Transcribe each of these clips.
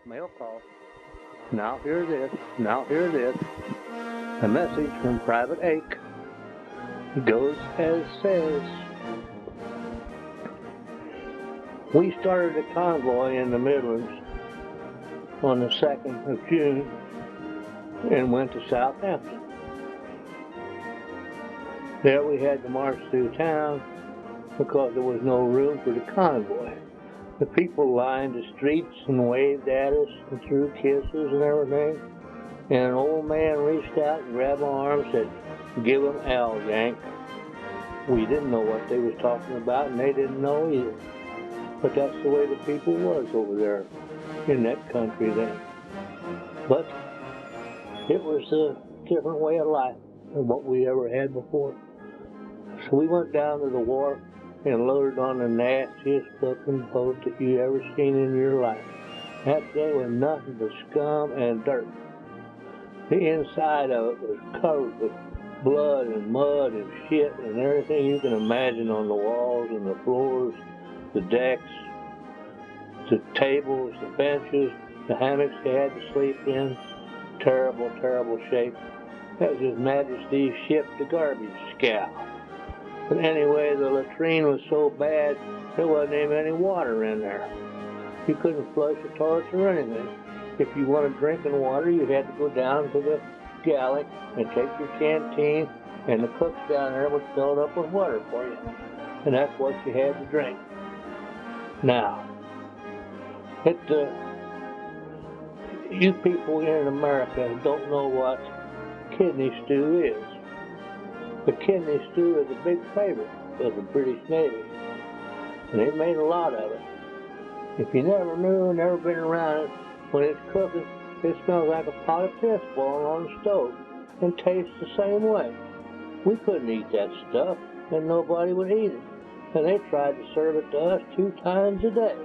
Mail call. Now hear this. Now hear this. A message from Private Ake. It goes as says. We started a convoy in the Midlands on the 2nd of June and went to Southampton. There we had to march through town because there was no room for the convoy. The people lined the streets and waved at us and threw kisses and everything. And an old man reached out and grabbed my arm and said, "Give 'em Al, Yank." We didn't know what they was talking about, and they didn't know either. But that's the way the people was over there in that country then. But it was a different way of life than what we ever had before. So we went down to the wharf and loaded on the nastiest looking boat that you ever seen in your life. That thing was nothing but scum and dirt. The inside of it was covered with blood and mud and shit and everything you can imagine on the walls and the floors, the decks, the tables, the benches, the hammocks they had to sleep in. Terrible, terrible shape. That was His Majesty's ship, the garbage scow. But anyway, the latrine was so bad, there wasn't even any water in there. You couldn't flush the toilets or anything. If you wanted drinking water, you had to go down to the galley and take your canteen, and the cooks down there would fill it up with water for you. And that's what you had to drink. Now, you people in America don't know what kidney stew is. The kidney stew is a big favorite of the British Navy, and they made a lot of it. If you never knew, never been around it, when it's cooking, it smells like a pot of piss boiling on the stove and tastes the same way. We couldn't eat that stuff, and nobody would eat it. And they tried to serve it to us 2 times a day.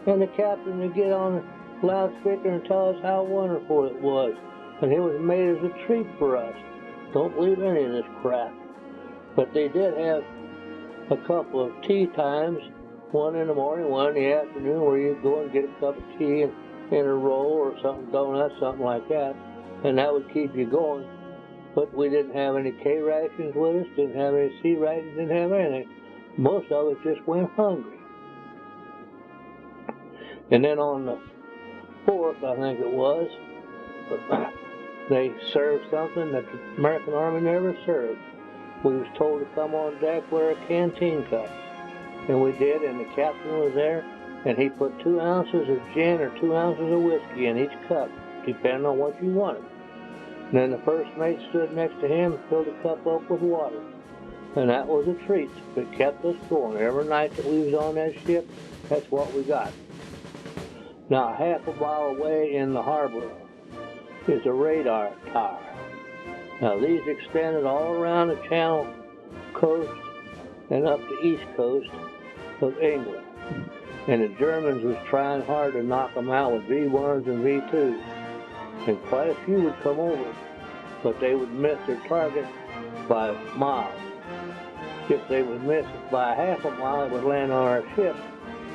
And the captain would get on the loudspeaker and tell us how wonderful it was, and it was made as a treat for us. Don't believe any of this crap. But they did have a couple of tea times, one in the morning, one in the afternoon, where you'd go and get a cup of tea and a roll or something, donuts, something like that, and that would keep you going. But we didn't have any K rations with us, didn't have any C rations, didn't have anything. Most of us just went hungry. And then on the 4th, I think it was, they served something that the American Army never served. We was told to come on deck with a canteen cup. And we did, and the captain was there, and he put 2 ounces of gin or 2 ounces of whiskey in each cup, depending on what you wanted. And then the first mate stood next to him and filled the cup up with water. And that was a treat. It kept us going. Every night that we was on that ship, that's what we got. Now, half a mile away in the harbor is a radar tower. Now, these extended all around the Channel coast and up the east coast of England. And the Germans was trying hard to knock them out with V1s and V2s. And quite a few would come over, but they would miss their target by miles. If they would miss it by half a mile, it would land on our ship,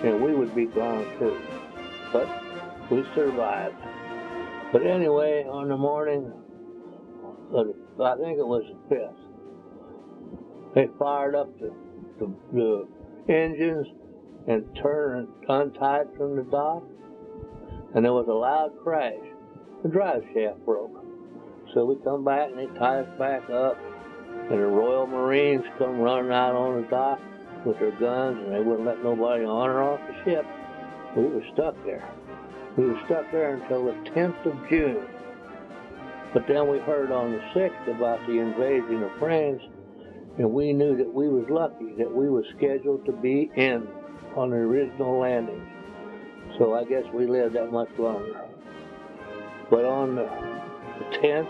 and we would be gone too. But we survived. But anyway, on the morning of I think it was the 5th, they fired up the engines and turned untied from the dock, and there was a loud crash. The drive shaft broke. So we come back and they tie us back up, and the Royal Marines come running out on the dock with their guns, and they wouldn't let nobody on or off the ship. We were stuck there. We were stuck there until the 10th of June. But then we heard on the 6th about the invasion of France, and we knew that we was lucky that we were scheduled to be in on the original landings. So I guess we lived that much longer. But on the 10th,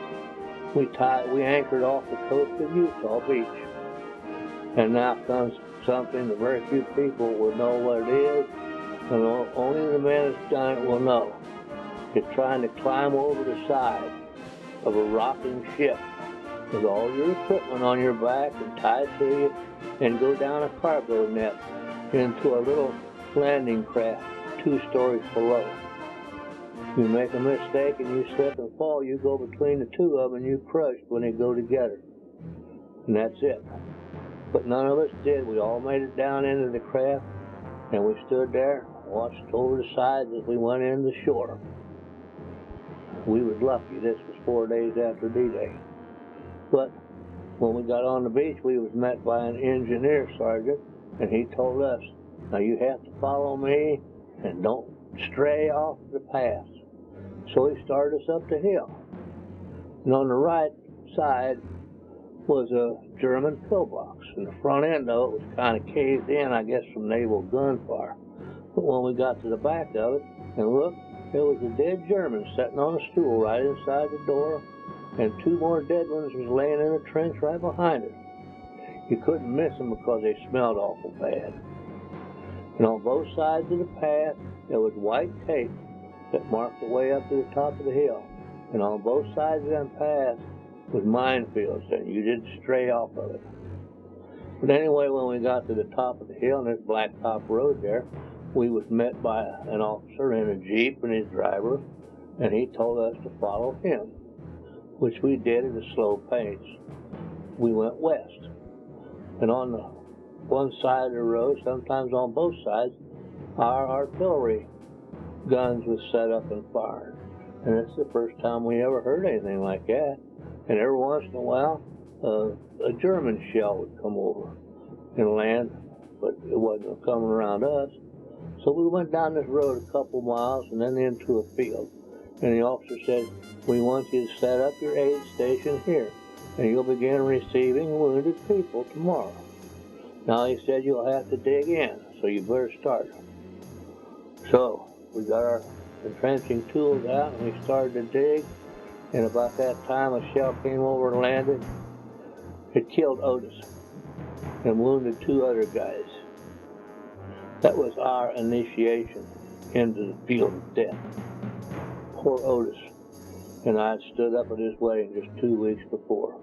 we anchored off the coast of Utah Beach. And now comes something that very few people will know what it is, and only the man that's done it will know. It's trying to climb over the side of a rocking ship with all your equipment on your back and tied to you, and go down a cargo net into a little landing craft 2 stories below. You make a mistake and you slip and fall, you go between the two of them and you crushed when they go together. And that's it. But none of us did. We all made it down into the craft, and we stood there, watched over the sides as we went in the shore. We was lucky. This was 4 days after D-Day. But when we got on the beach, we was met by an engineer sergeant, and he told us, now you have to follow me and don't stray off the path. So he started us up the hill. And on the right side was a German pillbox. And the front end, though, it was kind of caved in, I guess, from naval gunfire. But when we got to the back of it and looked, there was a dead German sitting on a stool right inside the door, and 2 more dead ones was laying in a trench right behind it. You couldn't miss them because they smelled awful bad. And on both sides of the path, there was white tape that marked the way up to the top of the hill. And on both sides of them paths was minefields, and you didn't stray off of it. But anyway, when we got to the top of the hill, and there's Blacktop Road there, we was met by an officer in a Jeep and his driver, and he told us to follow him, which we did at a slow pace. We went west. And on the one side of the road, sometimes on both sides, our artillery guns was set up and fired. And it's the first time we ever heard anything like that. And every once in a while, a German shell would come over and land, but it wasn't coming around us. So we went down this road a couple miles and then into a field. And the officer said, we want you to set up your aid station here, and you'll begin receiving wounded people tomorrow. Now he said you'll have to dig in, so you better start. So we got our entrenching tools out and we started to dig, and about that time a shell came over and landed. It killed Otis and wounded 2 other guys. That was our initiation into the field of death. Poor Otis. And I had stood up at his wedding just 2 weeks before.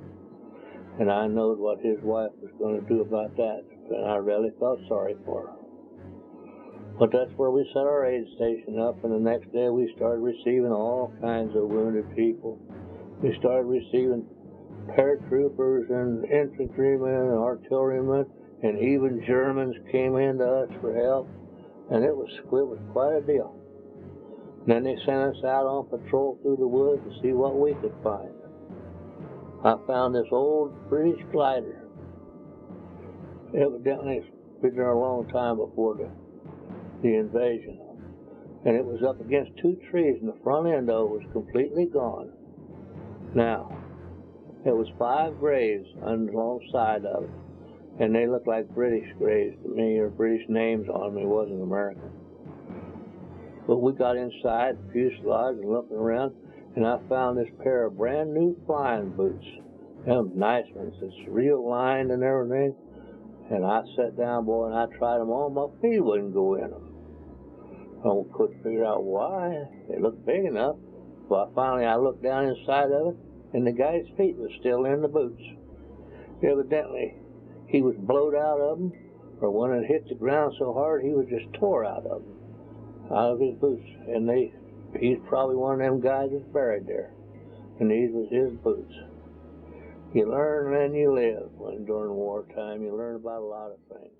And I knowed what his wife was going to do about that. And I really felt sorry for her. But that's where we set our aid station up. And the next day we started receiving all kinds of wounded people. We started receiving paratroopers and infantrymen and artillerymen. And even Germans came in to us for help. And it was quite a deal. And then they sent us out on patrol through the woods to see what we could find. I found this old British glider. Evidently it's been there a long time before the invasion. And it was up against 2 trees, and the front end, though, was completely gone. Now, there was 5 graves alongside of it, and they looked like British graves to me, or British names on them. It wasn't American. But we got inside the fuselage and looking around, and I found this pair of brand new flying boots. Them nice ones. It's real lined and everything. And I sat down, boy, and I tried them on. My feet wouldn't go in them. I couldn't figure out why. They looked big enough. But finally I looked down inside of it, and the guy's feet was still in the boots. Evidently, he was blowed out of them, or when it hit the ground so hard, he was just tore out of them. Out of his boots, and he's probably one of them guys that's buried there, and these was his boots. You learn and you live when during wartime. You learn about a lot of things.